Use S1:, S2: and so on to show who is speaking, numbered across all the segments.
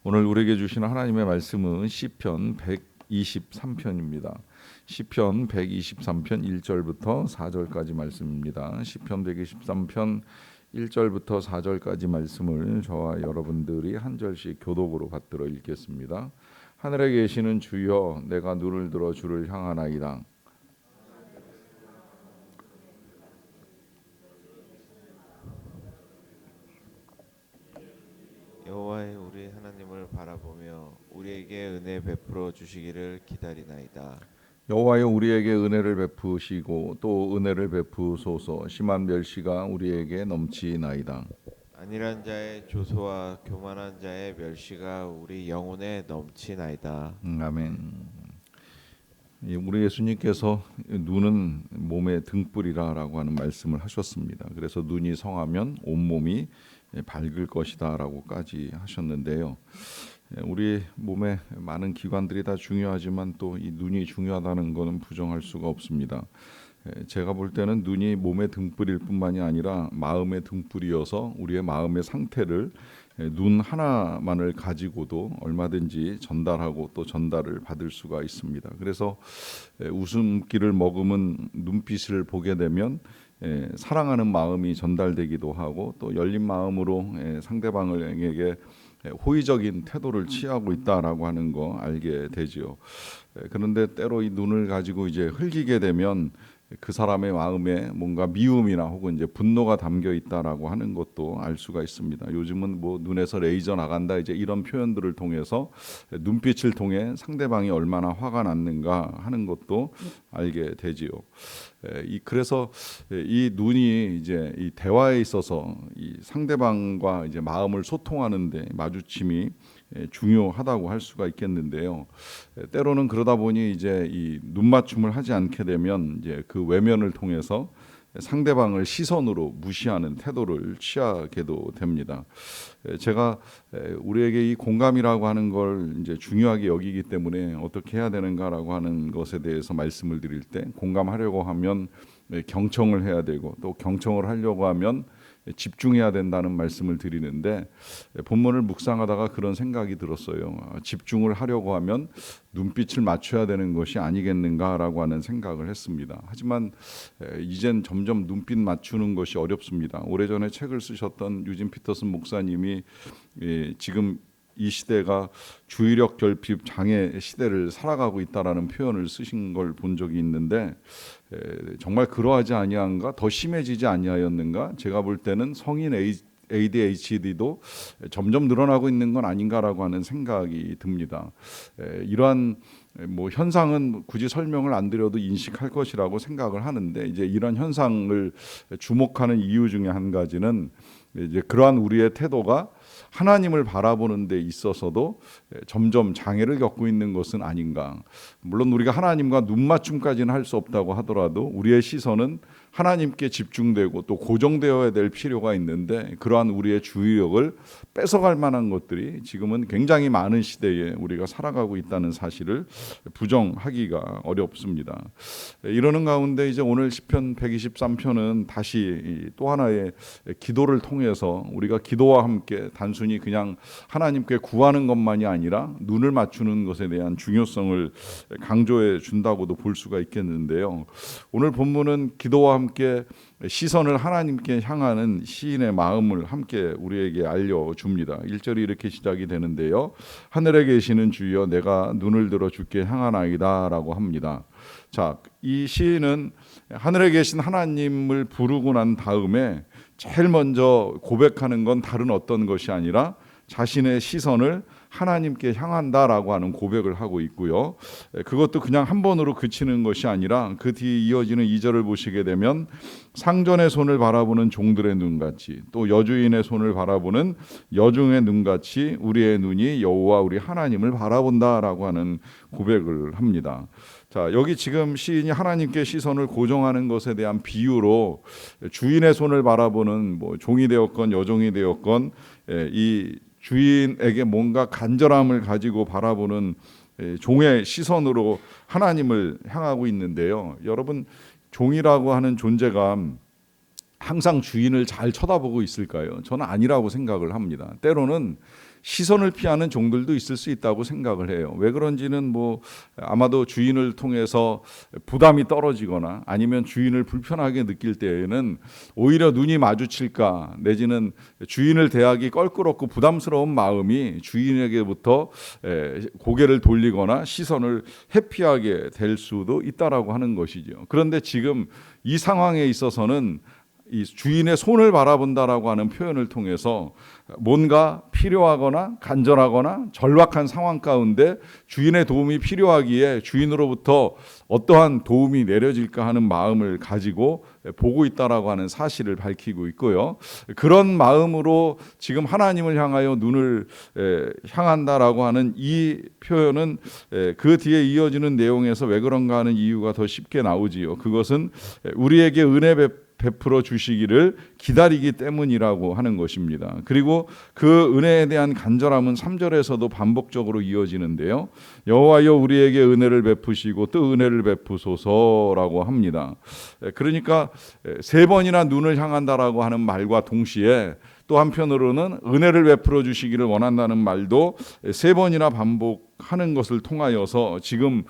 S1: 오늘 우리에게 주시는 하나님의 말씀은 시편 123편입니다. 시편 123편 1절부터 4절까지 말씀입니다. 시편 123편 1절부터 4절까지 말씀을 저와 여러분들이 한 절씩 교독으로 받들어 읽겠습니다. 하늘에 계시는 주여, 내가 눈을 들어 주를 향하나이다.
S2: 여호와의 우리 하나님을 바라보며 우리에게 은혜 베풀어 주시기를 기다리나이다.
S1: 여호와여, 우리에게 은혜를 베푸시고 또 은혜를 베푸소서. 심한 멸시가 우리에게 넘치나이다.
S2: 안일한 자의 조소와 교만한 자의 멸시가 우리 영혼에 넘치나이다.
S1: 아멘. 우리 예수님께서 눈은 몸의 등불이라고 하는 말씀을 하셨습니다. 그래서 눈이 성하면 온몸이 밝을 것이다라고까지 하셨는데요. 우리 몸의 많은 기관들이 다 중요하지만 또 이 눈이 중요하다는 것은 부정할 수가 없습니다. 제가 볼 때는 눈이 몸의 등불일 뿐만이 아니라 마음의 등불이어서 우리의 마음의 상태를 눈 하나만을 가지고도 얼마든지 전달하고 또 전달을 받을 수가 있습니다. 그래서 웃음기를 머금은 눈빛을 보게 되면 사랑하는 마음이 전달되기도 하고 또 열린 마음으로 상대방에게 호의적인 태도를 취하고 있다라고 하는 거 알게 되지요. 그런데 때로 이 눈을 가지고 이제 흘리게 되면 그 사람의 마음에 뭔가 미움이나 혹은 이제 분노가 담겨 있다라고 하는 것도 알 수가 있습니다. 요즘은 뭐 눈에서 레이저 나간다 이제 이런 표현들을 통해서 눈빛을 통해 상대방이 얼마나 화가 났는가 하는 것도 알게 되지요. 그래서 이 눈이 이제 이 대화에 있어서 이 상대방과 이제 마음을 소통하는데 마주침이 중요하다고 할 수가 있겠는데요. 때로는 그러다 보니 이제 이 눈맞춤을 하지 않게 되면 이제 그 외면을 통해서 상대방을 시선으로 무시하는 태도를 취하게도 됩니다. 제가 우리에게 이 공감이라고 하는 걸 이제 중요하게 여기기 때문에 어떻게 해야 되는가라고 하는 것에 대해서 말씀을 드릴 때, 공감하려고 하면 경청을 해야 되고 또 경청을 하려고 하면 집중해야 된다는 말씀을 드리는데, 본문을 묵상하다가 그런 생각이 들었어요. 집중을 하려고 하면 눈빛을 맞춰야 되는 것이 아니겠는가라고 하는 생각을 했습니다. 하지만 이젠 점점 눈빛 맞추는 것이 어렵습니다. 오래전에 책을 쓰셨던 유진 피터슨 목사님이 지금 이 시대가 주의력 결핍 장애 시대를 살아가고 있다라는 표현을 쓰신 걸 본 적이 있는데, 정말 그러하지 아니한가, 더 심해지지 아니하였는가. 제가 볼 때는 성인 ADHD도 점점 늘어나고 있는 건 아닌가라고 하는 생각이 듭니다. 이러한 뭐 현상은 굳이 설명을 안 드려도 인식할 것이라고 생각을 하는데, 이제 이런 현상을 주목하는 이유 중에 한 가지는 이제 그러한 우리의 태도가 하나님을 바라보는 데 있어서도 점점 장애를 겪고 있는 것은 아닌가. 물론 우리가 하나님과 눈맞춤까지는 할 수 없다고 하더라도 우리의 시선은 하나님께 집중되고 또 고정되어야 될 필요가 있는데, 그러한 우리의 주의력을 뺏어갈 만한 것들이 지금은 굉장히 많은 시대에 우리가 살아가고 있다는 사실을 부정하기가 어렵습니다. 이러는 가운데 이제 오늘 시편 123편은 다시 또 하나의 기도를 통해서 우리가 기도와 함께 단순히 그냥 하나님께 구하는 것만이 아니라 눈을 맞추는 것에 대한 중요성을 강조해 준다고도 볼 수가 있겠는데요. 오늘 본문은 기도와 함께 시선을 하나님께 향하는 시인의 마음을 함께 우리에게 알려줍니다. 1절이 이렇게 시작이 되는데요. 하늘에 계시는 주여, 내가 눈을 들어 주께 향하나이다 라고 합니다. 자, 이 시인은 하늘에 계신 하나님을 부르고 난 다음에 제일 먼저 고백하는 건 다른 어떤 것이 아니라 자신의 시선을 하나님께 향한다라고 하는 고백을 하고 있고요. 그것도 그냥 한 번으로 그치는 것이 아니라 그 뒤에 이어지는 2절을 보시게 되면 상전의 손을 바라보는 종들의 눈같이, 또 여주인의 손을 바라보는 여종의 눈같이 우리의 눈이 여호와 우리 하나님을 바라본다라고 하는 고백을 합니다. 자, 여기 지금 시인이 하나님께 시선을 고정하는 것에 대한 비유로 주인의 손을 바라보는 뭐 종이 되었건 여종이 되었건 이 주인에게 뭔가 간절함을 가지고 바라보는 종의 시선으로 하나님을 향하고 있는데요. 여러분, 종이라고 하는 존재가 항상 주인을 잘 쳐다보고 있을까요? 저는 아니라고 생각을 합니다. 때로는 시선을 피하는 종들도 있을 수 있다고 생각을 해요. 왜 그런지는 뭐 아마도 주인을 통해서 부담이 떨어지거나 아니면 주인을 불편하게 느낄 때에는 오히려 눈이 마주칠까 내지는 주인을 대하기 껄끄럽고 부담스러운 마음이 주인에게부터 고개를 돌리거나 시선을 회피하게 될 수도 있다라고 하는 것이죠. 그런데 지금 이 상황에 있어서는 이 주인의 손을 바라본다라고 하는 표현을 통해서 뭔가 필요하거나 간절하거나 절박한 상황 가운데 주인의 도움이 필요하기에 주인으로부터 어떠한 도움이 내려질까 하는 마음을 가지고 보고 있다라고 하는 사실을 밝히고 있고요. 그런 마음으로 지금 하나님을 향하여 눈을 향한다라고 하는 이 표현은 그 뒤에 이어지는 내용에서 왜 그런가 하는 이유가 더 쉽게 나오지요. 그것은 우리에게 은혜 베풀어 주시기를 기다리기 때문이라고 하는 것입니다. 그리고 그 은혜에 대한 간절함은 3절에서도 반복적으로 이어지는데요. 여호와여 우리에게 은혜를 베푸시고 또 은혜를 베푸소서라고 합니다. 그러니까 3번이나 눈을 향한다라고 하는 말과 동시에 또 한편으로는 은혜를 베풀어 주시기를 원한다는 말도 3번이나 반복하는 것을 통하여서 지금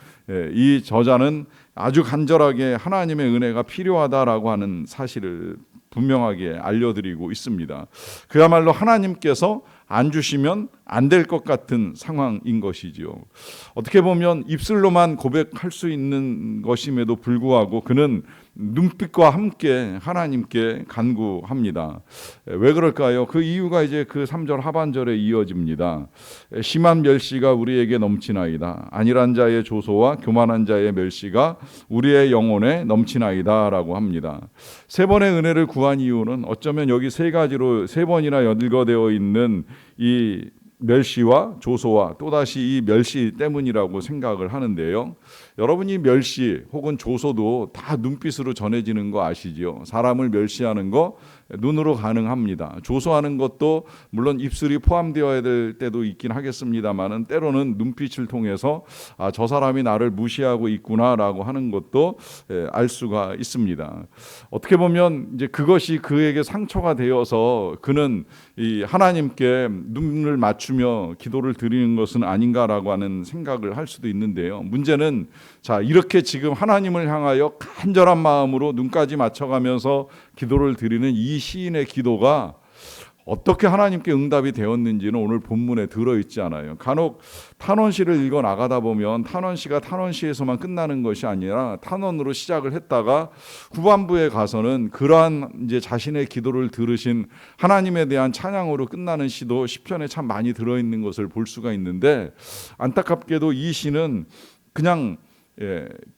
S1: 이 저자는 아주 간절하게 하나님의 은혜가 필요하다라고 하는 사실을 분명하게 알려드리고 있습니다. 그야말로 하나님께서 안 주시면 안 될 것 같은 상황인 것이지요. 어떻게 보면 입술로만 고백할 수 있는 것임에도 불구하고 그는 눈빛과 함께 하나님께 간구합니다. 왜 그럴까요? 그 이유가 이제 그 3절 하반절에 이어집니다. 심한 멸시가 우리에게 넘치나이다. 안일한 자의 조소와 교만한 자의 멸시가 우리의 영혼에 넘치나이다 라고 합니다. 3번의 은혜를 구한 이유는 어쩌면 여기 3가지로 3번이나 연결되어 있는 이 멸시와 조소와 또다시 이 멸시 때문이라고 생각을 하는데요. 여러분이 멸시 혹은 조소도 다 눈빛으로 전해지는 거 아시죠? 사람을 멸시하는 거 눈으로 가능합니다. 조소하는 것도 물론 입술이 포함되어야 될 때도 있긴 하겠습니다만은 때로는 눈빛을 통해서 저 사람이 나를 무시하고 있구나라고 하는 것도 알 수가 있습니다. 어떻게 보면 이제 그것이 그에게 상처가 되어서 그는 이 하나님께 눈을 맞추며 기도를 드리는 것은 아닌가라고 하는 생각을 할 수도 있는데요. 문제는 자, 이렇게 지금 하나님을 향하여 간절한 마음으로 눈까지 맞춰가면서 기도를 드리는 이 시인의 기도가 어떻게 하나님께 응답이 되었는지는 오늘 본문에 들어있지 않아요. 간혹 탄원시를 읽어 나가다 보면 탄원시가 탄원시에서만 끝나는 것이 아니라 탄원으로 시작을 했다가 후반부에 가서는 그러한 이제 자신의 기도를 들으신 하나님에 대한 찬양으로 끝나는 시도 시편에 참 많이 들어있는 것을 볼 수가 있는데 안타깝게도 이 시는 그냥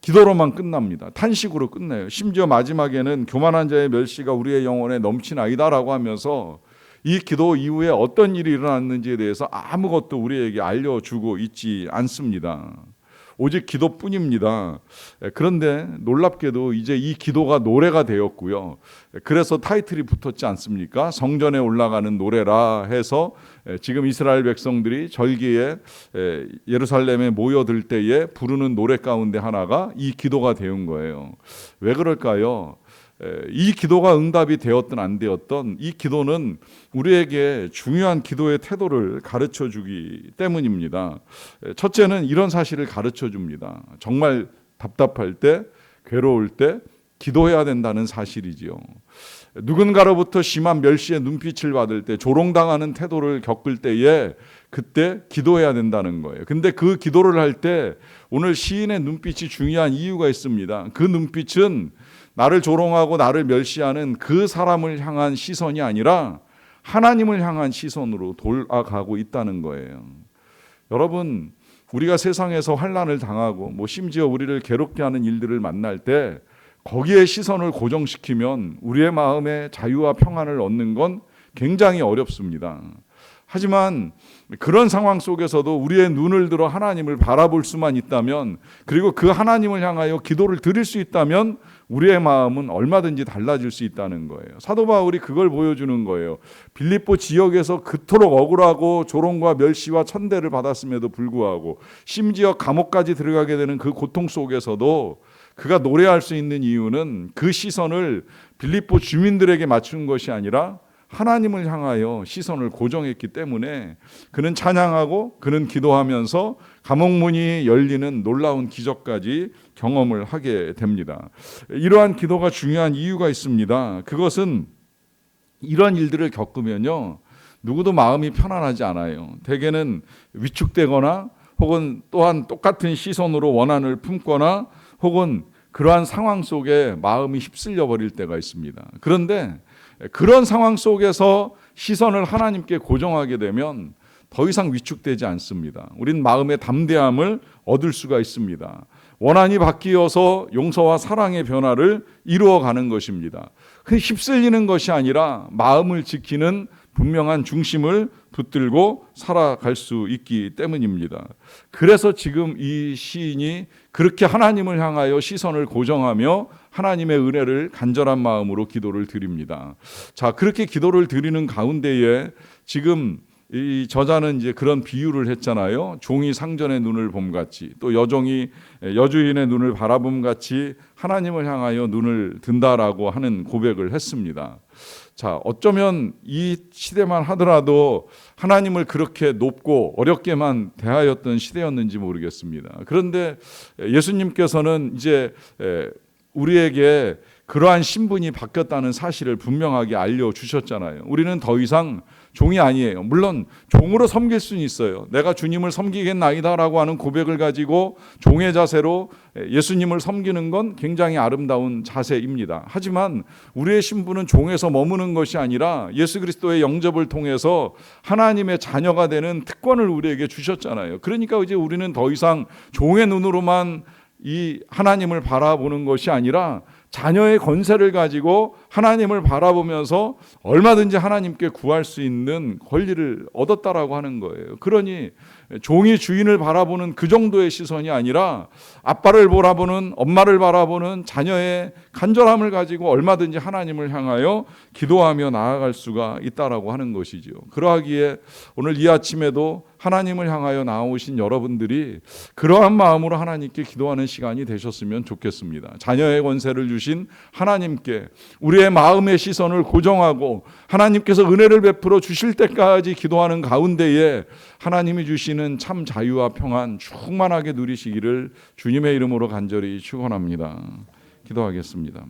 S1: 기도로만 끝납니다. 탄식으로 끝나요. 심지어 마지막에는 교만한 자의 멸시가 우리의 영혼에 넘치나이다라고 하면서 이 기도 이후에 어떤 일이 일어났는지에 대해서 아무것도 우리에게 알려주고 있지 않습니다. 오직 기도뿐입니다. 그런데 놀랍게도 이제 이 기도가 노래가 되었고요. 그래서 타이틀이 붙었지 않습니까? 성전에 올라가는 노래라 해서 지금 이스라엘 백성들이 절기에 예루살렘에 모여들 때에 부르는 노래 가운데 하나가 이 기도가 되는 거예요. 왜 그럴까요? 이 기도가 응답이 되었든 안 되었든 이 기도는 우리에게 중요한 기도의 태도를 가르쳐 주기 때문입니다. 첫째는 이런 사실을 가르쳐 줍니다. 정말 답답할 때, 괴로울 때 기도해야 된다는 사실이지요. 누군가로부터 심한 멸시의 눈빛을 받을 때, 조롱당하는 태도를 겪을 때에 그때 기도해야 된다는 거예요. 근데 그 기도를 할 때 오늘 시인의 눈빛이 중요한 이유가 있습니다. 그 눈빛은 나를 조롱하고 나를 멸시하는 그 사람을 향한 시선이 아니라 하나님을 향한 시선으로 돌아가고 있다는 거예요. 여러분, 우리가 세상에서 환난을 당하고 심지어 우리를 괴롭게 하는 일들을 만날 때 거기에 시선을 고정시키면 우리의 마음에 자유와 평안을 얻는 건 굉장히 어렵습니다. 하지만 그런 상황 속에서도 우리의 눈을 들어 하나님을 바라볼 수만 있다면, 그리고 그 하나님을 향하여 기도를 드릴 수 있다면 우리의 마음은 얼마든지 달라질 수 있다는 거예요. 사도 바울이 그걸 보여주는 거예요. 빌립보 지역에서 그토록 억울하고 조롱과 멸시와 천대를 받았음에도 불구하고 심지어 감옥까지 들어가게 되는 그 고통 속에서도 그가 노래할 수 있는 이유는 그 시선을 빌립보 주민들에게 맞춘 것이 아니라 하나님을 향하여 시선을 고정했기 때문에 그는 찬양하고 그는 기도하면서 감옥문이 열리는 놀라운 기적까지 경험을 하게 됩니다. 이러한 기도가 중요한 이유가 있습니다. 그것은 이런 일들을 겪으면요, 누구도 마음이 편안하지 않아요. 대개는 위축되거나 혹은 또한 똑같은 시선으로 원한을 품거나 혹은 그러한 상황 속에 마음이 휩쓸려 버릴 때가 있습니다. 그런데 그런 상황 속에서 시선을 하나님께 고정하게 되면 더 이상 위축되지 않습니다. 우린 마음의 담대함을 얻을 수가 있습니다. 원한이 바뀌어서 용서와 사랑의 변화를 이루어가는 것입니다. 휩쓸리는 것이 아니라 마음을 지키는 분명한 중심을 붙들고 살아갈 수 있기 때문입니다. 그래서 지금 이 시인이 그렇게 하나님을 향하여 시선을 고정하며 하나님의 은혜를 간절한 마음으로 기도를 드립니다. 자, 그렇게 기도를 드리는 가운데에 지금 이 저자는 이제 그런 비유를 했잖아요. 종이 상전의 눈을 봄같이, 또 여종이 여주인의 눈을 바라봄같이 하나님을 향하여 눈을 든다라고 하는 고백을 했습니다. 자, 어쩌면 이 시대만 하더라도 하나님을 그렇게 높고 어렵게만 대하였던 시대였는지 모르겠습니다. 그런데 예수님께서는 이제 우리에게 그러한 신분이 바뀌었다는 사실을 분명하게 알려주셨잖아요. 우리는 더 이상 종이 아니에요. 물론 종으로 섬길 수는 있어요. 내가 주님을 섬기겠나이다라고 하는 고백을 가지고 종의 자세로 예수님을 섬기는 건 굉장히 아름다운 자세입니다. 하지만 우리의 신분은 종에서 머무는 것이 아니라 예수 그리스도의 영접을 통해서 하나님의 자녀가 되는 특권을 우리에게 주셨잖아요. 그러니까 이제 우리는 더 이상 종의 눈으로만 이 하나님을 바라보는 것이 아니라 자녀의 권세를 가지고 하나님을 바라보면서 얼마든지 하나님께 구할 수 있는 권리를 얻었다라고 하는 거예요. 그러니 종이 주인을 바라보는 그 정도의 시선이 아니라 아빠를 바라보는, 엄마를 바라보는 자녀의 간절함을 가지고 얼마든지 하나님을 향하여 기도하며 나아갈 수가 있다라고 하는 것이죠. 그러하기에 오늘 이 아침에도 하나님을 향하여 나오신 여러분들이 그러한 마음으로 하나님께 기도하는 시간이 되셨으면 좋겠습니다. 자녀의 권세를 주신 하나님께 우리의 마음의 시선을 고정하고 하나님께서 은혜를 베풀어 주실 때까지 기도하는 가운데에 하나님이 주시는 참 자유와 평안 충만하게 누리시기를 주님의 이름으로 간절히 축원합니다. 기도하겠습니다.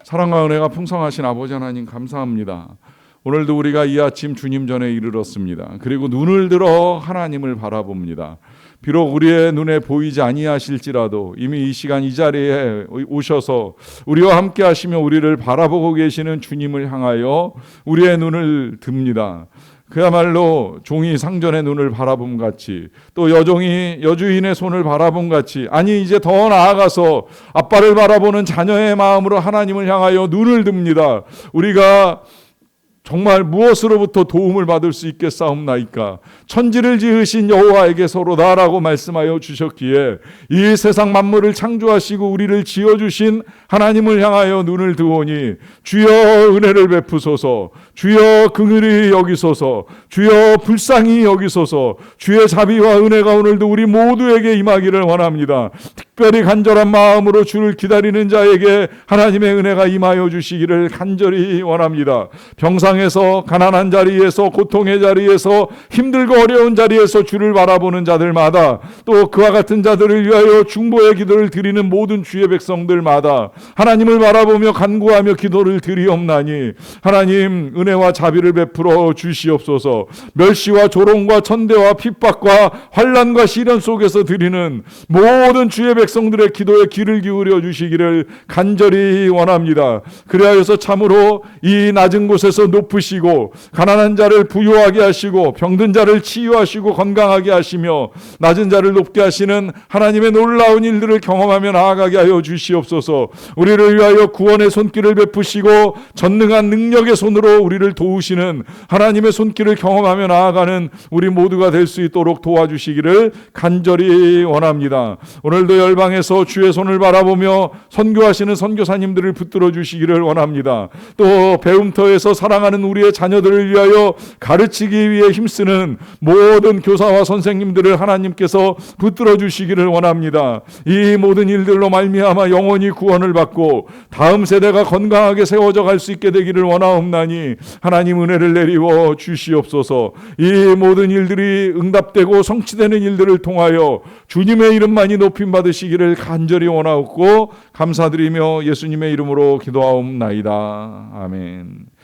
S1: 사랑과 은혜가 풍성하신 아버지 하나님 감사합니다. 오늘도 우리가 이 아침 주님 전에 이르렀습니다. 그리고 눈을 들어 하나님을 바라봅니다. 비록 우리의 눈에 보이지 아니하실지라도 이미 이 시간 이 자리에 오셔서 우리와 함께 하시며 우리를 바라보고 계시는 주님을 향하여 우리의 눈을 듭니다. 그야말로 종이 상전의 눈을 바라봄 같이, 또 여종이 여주인의 손을 바라봄 같이, 아니 이제 더 나아가서 아빠를 바라보는 자녀의 마음으로 하나님을 향하여 눈을 듭니다. 우리가 정말 무엇으로부터 도움을 받을 수 있겠사옵나이까? 천지를 지으신 여호와에게서로다라고 말씀하여 주셨기에 이 세상 만물을 창조하시고 우리를 지어주신 하나님을 향하여 눈을 드오니 주여 은혜를 베푸소서, 주여 긍휼히 여기소서, 주여 불쌍히 여기소서, 주의 자비와 은혜가 오늘도 우리 모두에게 임하기를 원합니다. 특별히 간절한 마음으로 주를 기다리는 자에게 하나님의 은혜가 임하여 주시기를 간절히 원합니다. 병상에서, 가난한 자리에서, 고통의 자리에서, 힘들고 어려운 자리에서 주를 바라보는 자들마다, 또 그와 같은 자들을 위하여 중보의 기도를 드리는 모든 주의 백성들마다 하나님을 바라보며 간구하며 기도를 드리옵나니 하나님 은혜와 자비를 베풀어 주시옵소서. 멸시와 조롱과 천대와 핍박과 환난과 시련 속에서 드리는 모든 주의 백성들의 기도에 귀를 기울여 주시기를 간절히 원합니다. 그리하여서 참으로 이 낮은 곳에서 높으시고 가난한 자를 부유하게 하시고 병든 자를 치유하시고 건강하게 하시며 낮은 자를 높게 하시는 하나님의 놀라운 일들을 경험하며 나아가게 하여 주시옵소서. 우리를 위하여 구원의 손길을 베푸시고 전능한 능력의 손으로 우리를 도우시는 하나님의 손길을 경험하며 나아가는 우리 모두가 될 수 있도록 도와주시기를 간절히 원합니다. 오늘도 열방에서 주의 손을 바라보며 선교하시는 선교사님들을 붙들어 주시기를 원합니다. 또 배움터에서 사랑하는
S3: 살아가는 우리의 자녀들을 위하여 가르치기 위해 힘쓰는 모든 교사와 선생님들을 하나님께서 붙들어 주시기를 원합니다. 이 모든 일들로 말미암아 영원히 구원을 받고 다음 세대가 건강하게 세워져 갈 수 있게 되기를 원하옵나니 하나님 은혜를 내리워 주시옵소서. 이 모든 일들이 응답되고 성취되는 일들을 통하여 주님의 이름만이 높임 받으시기를 간절히 원하옵고 감사드리며 예수님의 이름으로 기도하옵나이다. 아멘.